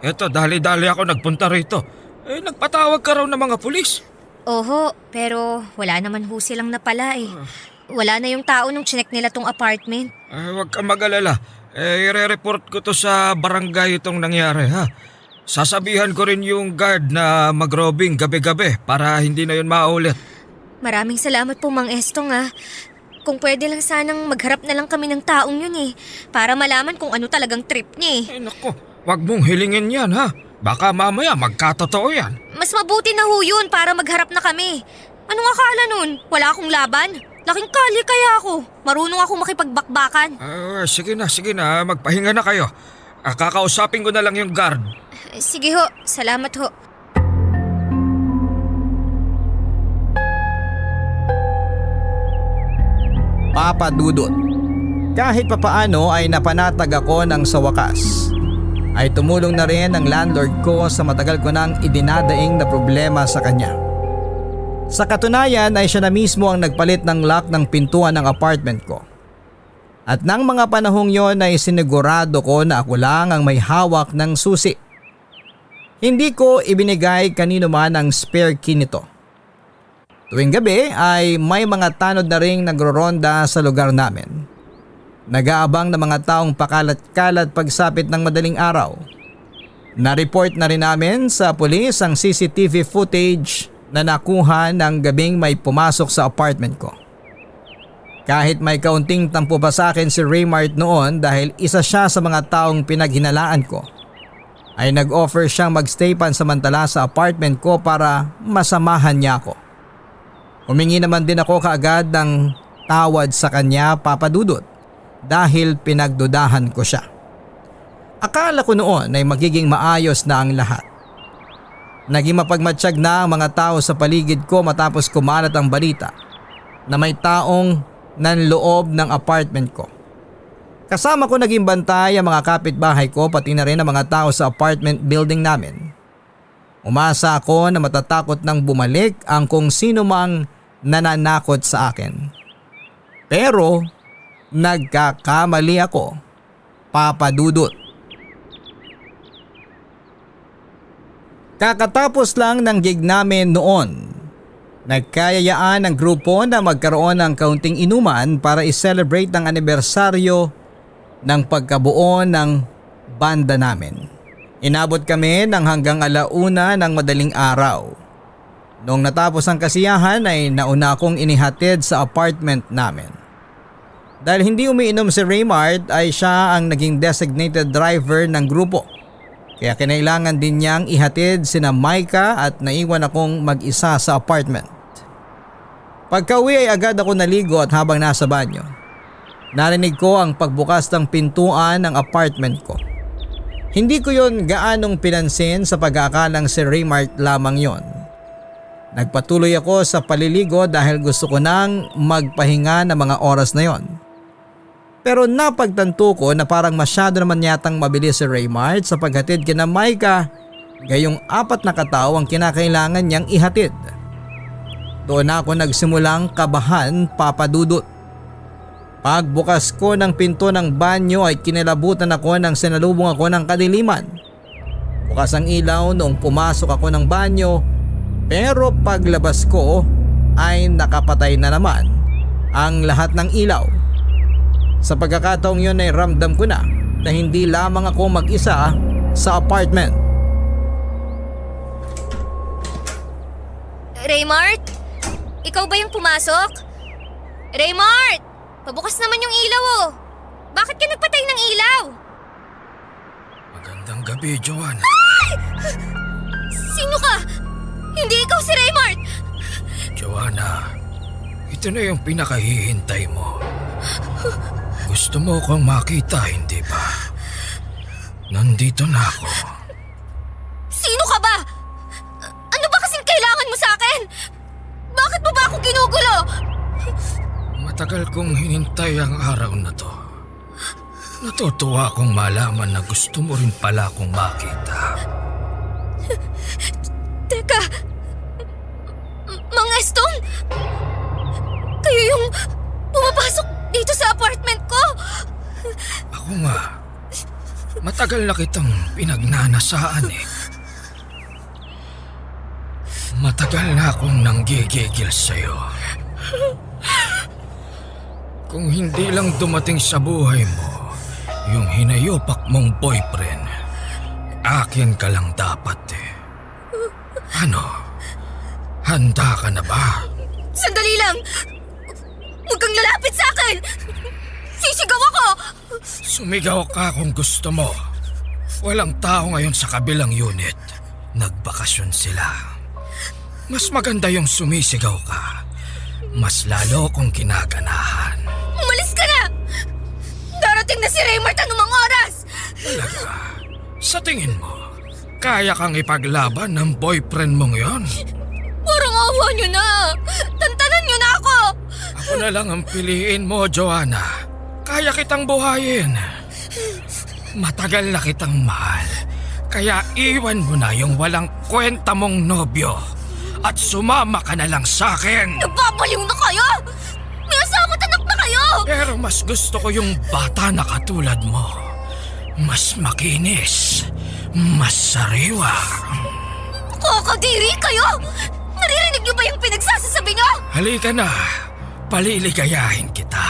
Speaker 6: eto dali-dali ako nagpunta rito. Nagpatawag ka raw ng mga pulis.
Speaker 5: Oho, pero wala naman ho silang napala eh. Wala na yung tao nung chinek nila tong apartment.
Speaker 6: Huwag kang mag-alala. I-report ko to sa barangay itong nangyari ha. Sasabihan ko rin yung guard na mag-robbing gabi-gabi para hindi na yun maulit.
Speaker 5: Maraming salamat po Mang Estong ah. Kung pwede lang sanang magharap na lang kami ng taong yun eh. Para malaman kung ano talagang trip niya eh.
Speaker 6: Naku, wag mong hilingin yan ha. Baka mamaya magkatotoo yan.
Speaker 5: Mas mabuti na ho yun para magharap na kami. Anong akala nun? Wala akong laban? Laking kali kaya ako. Marunong ako makipagbakbakan.
Speaker 6: Sige na. Magpahinga na kayo. Kakausapin ko na lang yung guard.
Speaker 5: Sige ho, salamat ho.
Speaker 3: Papa Dudut. Kahit papaano ay napanatag ako ng sa wakas. Ay tumulong na rin ang landlord ko sa matagal ko nang idinadaing na problema sa kanya. Sa katunayan ay siya na mismo ang nagpalit ng lock ng pintuan ng apartment ko. At nang mga panahong yon ay sinigurado ko na ako lang ang may hawak ng susi. Hindi ko ibinigay kanino man ang spare key nito. Tuwing gabi ay may mga tanod na ring nagroronda sa lugar namin. Nag-aabang ng mga taong pakalat-kalat pagsapit ng madaling araw. Na-report na rin namin sa pulis ang CCTV footage na nakuha ng gabing may pumasok sa apartment ko. Kahit may kaunting tampo pa sa akin si Raymart noon dahil isa siya sa mga taong pinaghinalaan ko, ay nag-offer siyang magstay pansamantala sa apartment ko para masamahan niya ako. Humingi naman din ako kaagad ng tawad sa kanya, Papa Dudut, dahil pinagdudahan ko siya. Akala ko noon ay magiging maayos na ang lahat. Naging mapagmatsyag na ang mga tao sa paligid ko matapos kumalat ang balita na may taong nanloob ng apartment ko. Kasama ko naging bantay ang mga kapitbahay ko pati na rin ang mga tao sa apartment building namin. Umasa ako na matatakot nang bumalik ang kung sino mang nananakot sa akin. Pero nagkakamali ako, Papa Dudut. Kakatapos lang ng gig namin noon, nagkayayaan ng grupo na magkaroon ng kaunting inuman para i-celebrate ang anibersaryo ng pagkabuo ng banda namin. Inabot kami ng hanggang 1:00 ng madaling araw. Noong natapos ang kasiyahan ay nauna akong inihatid sa apartment namin. Dahil hindi umiinom si Raymart ay siya ang naging designated driver ng grupo. Kaya kinailangan din niyang ihatid sina Micah at naiwan akong mag-isa sa apartment. Pagka-uwi ay agad ako naligo at habang nasa banyo, narinig ko ang pagbukas ng pintuan ng apartment ko. Hindi ko yon gaanong pinansin sa pag-aakalang si Raymart lamang yon. Nagpatuloy ako sa paliligo dahil gusto ko nang magpahinga ng mga oras na yon. Pero napagtanto ko na parang masyado naman yatang mabilis si Raymart sa paghatid kina Micah, gayong 4 na katao ang kinakailangan niyang ihatid. Doon ako nagsimulang kabahan, Papa Dudut. Pagbukas ko ng pinto ng banyo ay kinilabutan ako nang sinalubong ako ng kadiliman. Bukas ang ilaw noong pumasok ako ng banyo, pero paglabas ko ay nakapatay na naman ang lahat ng ilaw. Sa pagkakataong yun ay ramdam ko na hindi lamang ako mag-isa sa apartment.
Speaker 5: Raymart? Ikaw ba yung pumasok? Raymart! Pabukas naman yung ilaw oh. Bakit ka nagpatay ng ilaw?
Speaker 6: Magandang gabi, Joanna.
Speaker 5: Sino ka? Hindi ikaw si Raymart!
Speaker 6: Joanna, ito na yung pinakahihintay mo. Gusto mo kong makita, hindi ba? Nandito na ako.
Speaker 5: Sino ka ba? Ano ba kasing kailangan mo sa akin? Bakit mo ba ako ginugulo?
Speaker 6: Matagal kong hinintay ang araw na to. Natutuwa akong malaman na gusto mo rin pala akong makita.
Speaker 5: Teka, Mang Estong? Kayo yung pumapasok dito sa apartment ko?
Speaker 6: Ako nga. Matagal na kitang pinagnanasaan eh. Matagal na akong nanggigigil sa'yo. Kung hindi lang dumating sa buhay mo yung hinayopak mong boyfriend, akin ka lang dapat eh. Ano? Handa ka na ba?
Speaker 5: Sandali lang! Huwag kang lalapit sa akin! Sisigaw ako!
Speaker 6: Sumigaw ka kung gusto mo. Walang tao ngayon sa kabilang unit. Nagbakasyon sila. Mas maganda yung sumisigaw ka. Mas lalo kong kinaganahan.
Speaker 5: Umalis ka na! Darating na si Raymart anumang oras!
Speaker 6: Talaga? Sa tingin mo, kaya kang ipaglaban ng boyfriend mong yon?
Speaker 5: Parang awa niyo na! Tantanan niyo na ako!
Speaker 6: Ako na lang ang piliin mo, Joanna. Kaya kitang buhayin. Matagal na kitang mahal. Kaya iwan mo na yung walang kwenta mong nobyo. At sumama ka na lang sa akin.
Speaker 5: Nababaliw na kayo! May asawa't anak na kayo!
Speaker 6: Pero mas gusto ko yung bata na katulad mo. Mas makinis. Mas sariwa.
Speaker 5: Kakadiri kayo! Naririnig niyo ba yung pinagsasasabi niyo?
Speaker 6: Halika na. Paliligayahin kita.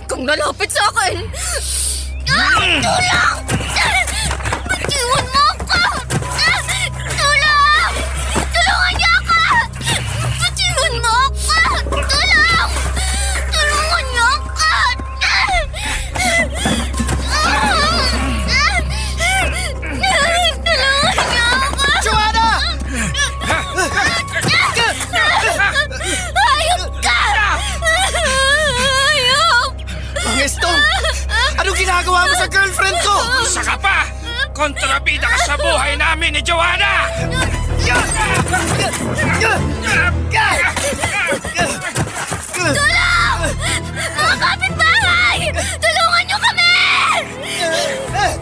Speaker 5: Kung nalapit sa akin! Tulang! Batiwan mo ako! Tulang! Tulungan niyo ako! Batiwan mo ako! Tulang! Tulungan niyo ako! Tulungan niyo ako!
Speaker 4: Joanna!
Speaker 5: Hayop ka!
Speaker 6: namin ni Joanna!
Speaker 2: Mga kapitbahay! Tulungan niyo kami!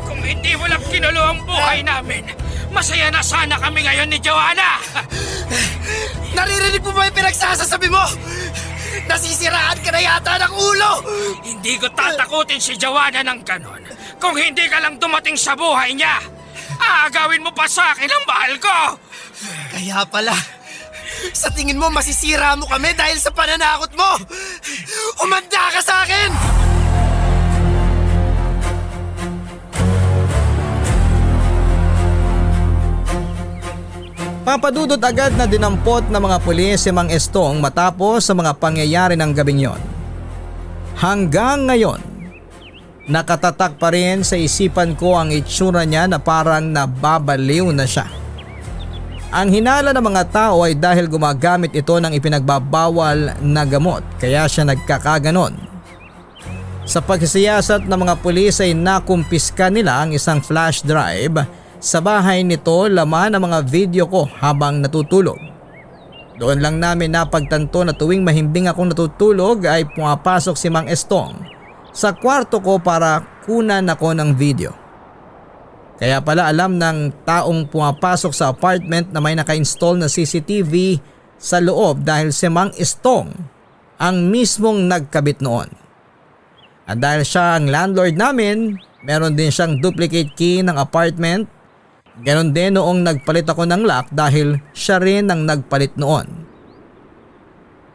Speaker 6: Kung hindi mo lang kinulo ang buhay namin, masaya na sana kami ngayon ni Joanna!
Speaker 7: Naririnig mo ba yung pinagsasasabi mo? Nasisiraan ka na yata ng ulo!
Speaker 6: Hindi ko tatakutin si Joanna ng ganon. Kung hindi ka lang dumating sa buhay niya, aagawin mo pa sa akin ang mahal ko!
Speaker 7: Kaya pala, sa tingin mo masisira mo kami dahil sa pananakot mo! Umanda ka sa akin!
Speaker 3: Papadudot agad na dinampot ng mga pulis si Mang Estong matapos sa mga pangyayari ng gabing yon. Hanggang ngayon, nakatatak pa rin sa isipan ko ang itsura niya na parang nababaliw na siya. Ang hinala ng mga tao ay dahil gumagamit ito ng ipinagbabawal na gamot kaya siya nagkakaganon. Sa pagsisiyasat ng mga pulis ay nakumpiska nila ang isang flash drive. Sa bahay nito laman ang mga video ko habang natutulog. Doon lang namin napagtanto na tuwing mahimbing akong natutulog ay pumapasok si Mang Estong sa kwarto ko para kunan ako ng video. Kaya pala alam ng taong pumapasok sa apartment na may naka-install na CCTV sa loob dahil si Mang Estong ang mismong nagkabit noon. At dahil siya ang landlord namin, meron din siyang duplicate key ng apartment. Ganon din noong nagpalit ako ng lock dahil siya rin ang nagpalit noon.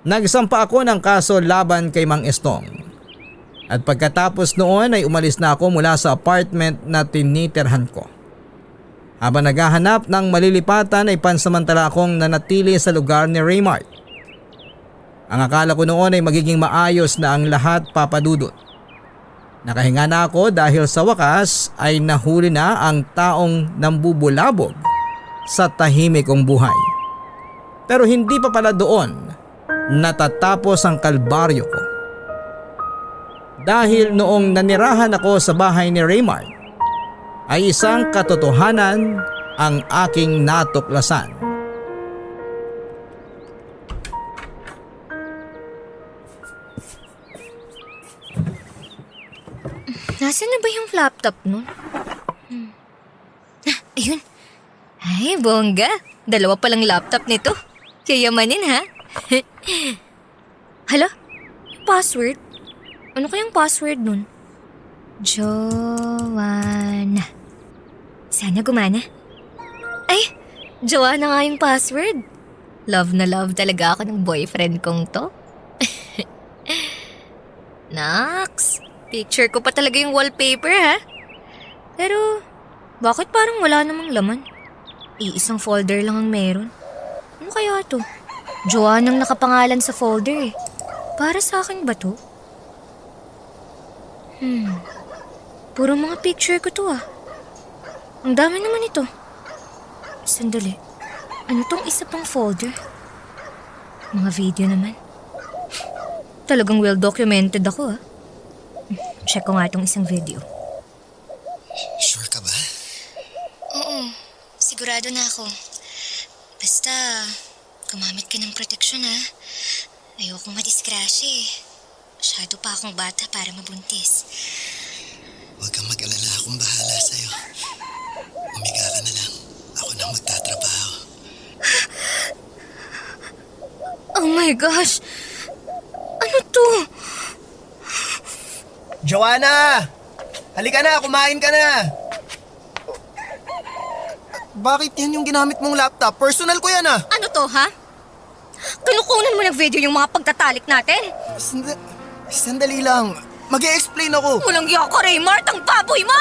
Speaker 3: Nagsampa ako ng kaso laban kay Mang Estong. At pagkatapos noon ay umalis na ako mula sa apartment na tinitirhan ko. Habang naghahanap ng malilipatan ay pansamantala akong nanatili sa lugar ni Raymart. Ang akala ko noon ay magiging maayos na ang lahat, papadudot. Nakahinga na ako dahil sa wakas ay nahuli na ang taong nambubulabog sa tahimik kong buhay. Pero hindi pa pala doon natatapos ang kalbaryo ko. Dahil noong nanirahan ako sa bahay ni Raymart ay isang katotohanan ang aking natuklasan.
Speaker 5: Nasaan na ba yung laptop nun? Ayun. Ay, bongga. Dalawa palang laptop nito. Yayamanin ha? Hala? Password? Ano kayang password nun? Joanna. Sana gumana. Ay, Joanna nga yung password. Love na love talaga ako ng boyfriend kong to. Naks, picture ko pa talaga yung wallpaper ha. Pero, bakit parang wala namang laman? Iisang folder lang ang meron. Ano kaya to? Joanna ang nakapangalan sa folder eh. Para sa akin ba to? Puro mga picture ko to ah. Ang dami naman ito. Sandali. Ano tong isa pang folder? Mga video naman. Talagang well documented ako ah. Check ko nga itong isang video.
Speaker 7: Sure ka ba?
Speaker 5: Oo, sigurado na ako. Basta, gumamit ka ng proteksyon ha. Ayokong madiskrasya eh. Masyado pa akong bata para mabuntis.
Speaker 7: Huwag kang mag-alala, akong bahala sa'yo. Umiga ka na lang. Ako nang magtatrabaho.
Speaker 5: Oh my gosh! Ano to?
Speaker 7: Joanna! Halika na, kumain ka na! Bakit yan yung ginamit mong laptop? Personal ko yan ah!
Speaker 5: Ano to ha? Kinukunan mo ng video yung mga pagtatalik natin?
Speaker 7: Sandali lang. Mag-e-explain ako.
Speaker 5: Walang iya ka, Raymart, ang baboy mo!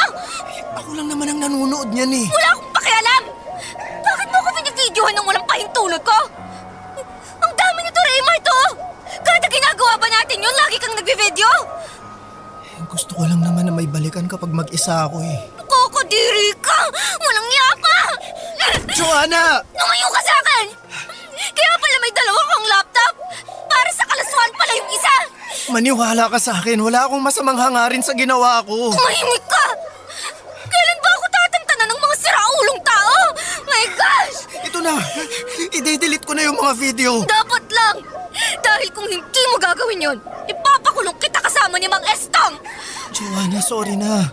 Speaker 7: Ako lang naman ang nanonood niyan eh.
Speaker 5: Wala akong pakialam! Bakit mo ako binibidyohan ng walang pahintulot ko? Ang dami nito, Raymart, oh! Kada ginagawa ba natin yun, lagi kang nagbe-video?
Speaker 7: Gusto ko lang naman na may balikan kapag mag-isa ako eh.
Speaker 5: Nakakadiri ka! Walang iya ka!
Speaker 7: Joanna!
Speaker 5: Lumayo ka sa akin! Kaya pala may dalawa kang laptop! Para sa kalaswan pala yung isa!
Speaker 7: Maniwala ka sa akin. Wala akong masamang hangarin sa ginawa ko.
Speaker 5: Tumahimik ka! Kailan ba ako tatantanan ng mga siraulong tao?
Speaker 7: yung mga video.
Speaker 5: Dapat lang! Dahil kung hindi mo gagawin yon, ipapakulong kita kasama ni Mang Estong!
Speaker 7: Joanna, sorry na.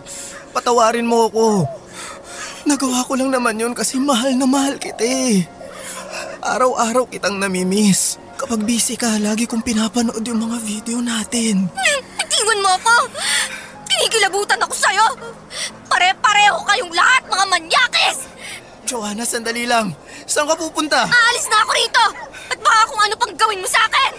Speaker 7: Patawarin mo ako. Nagawa ko lang naman yun kasi mahal na mahal kita eh. Araw-araw kitang namimiss. Kapag busy ka, lagi kong pinapanood yung mga video natin.
Speaker 5: Itiwan mo ako! Kinikilabutan ako sa'yo! Pare-pareho kayong lahat, mga manyakis!
Speaker 7: Joanna, sandali lang. Saan ka pupunta?
Speaker 5: Aalis na ako rito! At baka kung ano pang gawin mo sa akin!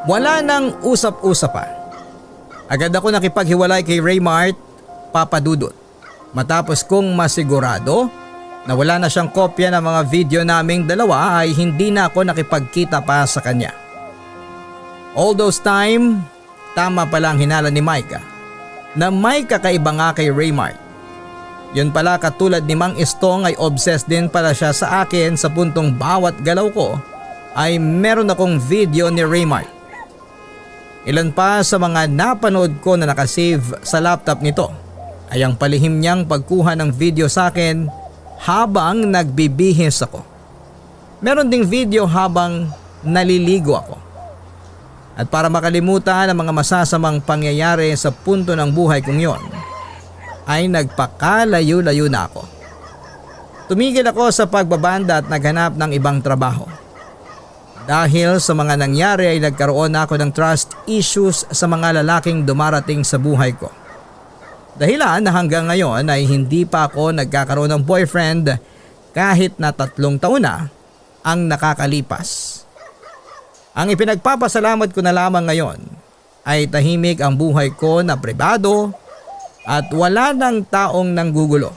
Speaker 3: Wala nang usap-usap pa. Agad ako nakipaghiwalay kay Raymart, Papa Dudut. Matapos kong masigurado na wala na siyang kopya ng mga video naming dalawa ay hindi na ako nakipagkita pa sa kanya. All those time, tama pala ang hinala ni Micah na may kakaiba nga kay Raymart. Yun pala, katulad ni Mang Estong ay obsessed din pala siya sa akin sa puntong bawat galaw ko ay meron akong video ni Raymart. Ilan pa sa mga napanood ko na nakasave sa laptop nito ay ang palihim niyang pagkuha ng video sa akin habang nagbibihis ako. Meron ding video habang naliligo ako. At para makalimutan ang mga masasamang pangyayari sa punto ng buhay kong yon, ay nagpakalayo-layo na ako. Tumigil ako sa pagbabanda at naghanap ng ibang trabaho. Dahil sa mga nangyari ay nagkaroon ako ng trust issues sa mga lalaking dumarating sa buhay ko. Dahilan na hanggang ngayon ay hindi pa ako nagkakaroon ng boyfriend kahit na 3 taon na ang nakakalipas. Ang ipinagpapasalamat ko na lamang ngayon ay tahimik ang buhay ko na pribado at wala ng taong nanggugulo.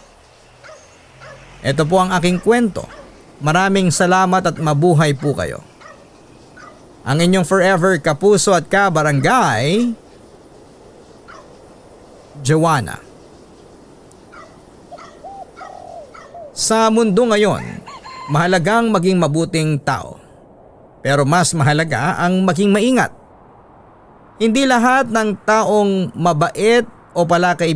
Speaker 3: Ito po ang aking kwento. Maraming salamat at mabuhay po kayo. Ang inyong forever kapuso at kabarangay, Joanna. Sa mundo ngayon, mahalagang maging mabuting tao. Pero mas mahalaga ang maging maingat. Hindi lahat ng taong mabait o pala kaibigan